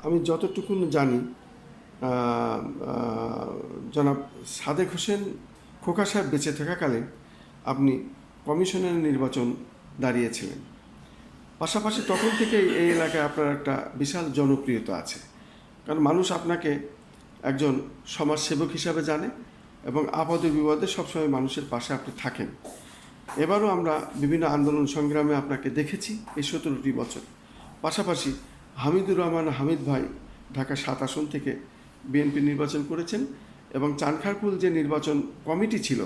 আমি যতটুকু জানি আহ, আহ, জনাব সাদেক হোসেন খোকা সাহেব বেঁচে থাকাকালীন আপনি কমিশনের নির্বাচন দাঁড়িয়েছিলেন। পাশাপাশি তখন থেকেই এই এলাকায় আপনার একটা বিশাল জনপ্রিয়তা আছে, কারণ মানুষ আপনাকে একজন সমাজসেবক হিসাবে জানে এবং আপদে বিপদে সবসময় মানুষের পাশে আপনি থাকেন। এবারও আমরা বিভিন্ন আন্দোলন সংগ্রামে আপনাকে দেখেছি এই 17টি বছর। পাশাপাশি হামিদুর রহমান হামিদ ভাই ঢাকা 7 আসন থেকে বিএনপি নির্বাচন করেছেন এবং চানখারপুল যে নির্বাচন কমিটি ছিল,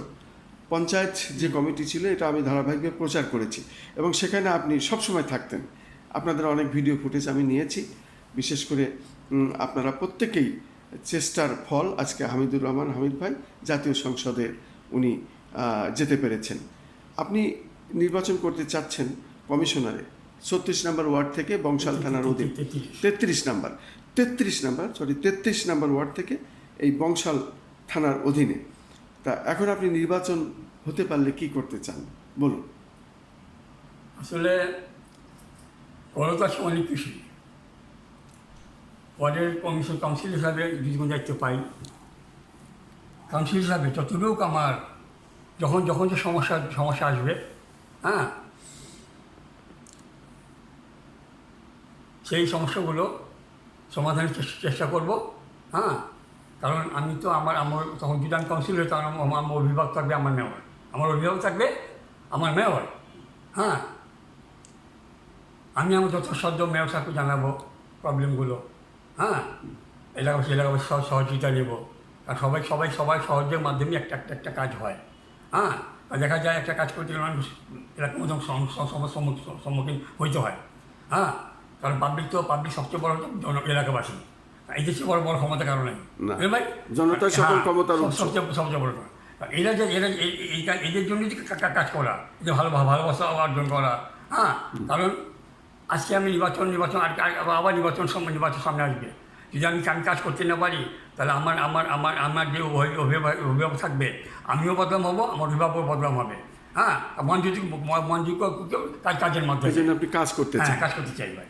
পঞ্চায়েত যে কমিটি ছিল, এটা আমি ধারাবাহিকভাবে প্রচার করেছি এবং সেখানে আপনি সবসময় থাকতেন। আপনাদের অনেক ভিডিও ফুটেজ আমি নিয়েছি। বিশেষ করে আপনারা প্রত্যেকেই চেষ্টার ফল আজকে হামিদুর রহমান হামিদ ভাই জাতীয় সংসদে উনি যেতে পেরেছেন। আপনি নির্বাচন করতে চাচ্ছেন কমিশনারে 36 নম্বর ওয়ার্ড থেকে বংশাল থানার অধীন 33 নম্বর ওয়ার্ড থেকে এই বংশাল থানার অধীনে। তা এখন আপনি নির্বাচন হতে পারলে কি করতে চান বলুন। আসলে বড় কাছে অনেক কিছু পরের কমিশন কাউন্সিল হিসাবে দীর্ঘ দায়িত্ব পাই। কাউন্সিল হিসাবে যতটুকু আমার যখন যখন যে সমস্যা আসবে, হ্যাঁ, সেই সমস্যাগুলো সমাধানের চেষ্টা করব। হ্যাঁ, কারণ আমি তো আমার তখন যদি আমি কাউন্সিল হই তখন আমার অভিভাবক থাকবে আমার মেয়র, আমার অভিভাবক থাকবে আমার মেয়র। হ্যাঁ, আমি আমার যথাসাধ্য মেয়র সাহেবকে জানাবো প্রবলেমগুলো। হ্যাঁ, এলাকা সহযোগিতা নেব, আর সবাই সহযোগের মাধ্যমে একটা কাজ হয়। হ্যাঁ, আর দেখা যায় একটা কাজ করতে গেলে মানুষ এরকম সম্মুখীন হইতে হয়। হ্যাঁ, কারণ পাবলিক সবচেয়ে বড় এলাকাবাসী, এই যে বড় ক্ষমতা কারণে ভাই জনতার সকল ক্ষমতার সবচেয়ে বড়। এরা এদের জন্য কাজ করা, যে ভালোবাসা অর্জন করা। হ্যাঁ, কারণ আজকে আমি নির্বাচন আবার নির্বাচন সামনে আসবে, যদি আমি কাজ করতে না পারি তাহলে আমার যে অভিভাবক থাকবে আমিও বদলাম হবো, আমার অভিভাবক বদলাম হবে। হ্যাঁ, মনযোগ কাজের মাধ্যমে আপনি কাজ করতে চান। কাজ করতে চাই ভাই।